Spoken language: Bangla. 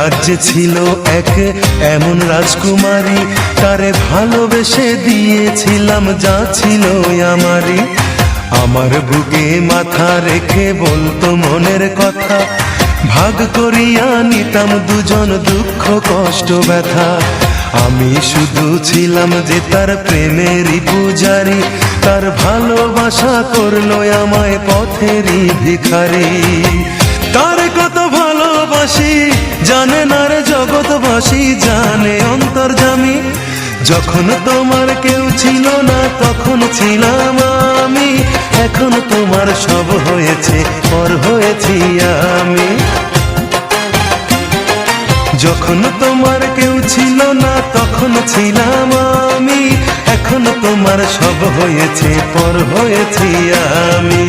রাজ্যে ছিল এক এমন রাজকুমারী, তারে ভালোবেসে দিয়েছিলাম যা ছিল আমারই। আমার বুকে মাথা রেখে বলতো মনের কথা, ভাগ করিয়া নিতাম দুজন দুঃখ কষ্ট ব্যথা। আমি শুধু ছিলাম যে তার প্রেমেরই পূজারি, তার ভালোবাসা করলো আমায় পথেরই ভিখারি। তার কত ভালোবাসি জানে না রে জগৎবাসী, জানে অন্তর্যামী। যখন তোমার কেউ ছিল না তখন ছিলাম আমি, এখন তোমার সব হয়েছে পর হয়েছি আমি। যখন তোমার কেউ ছিল না তখন ছিলাম আমি, এখন তোমার সব হয়েছে পর হয়েছি আমি।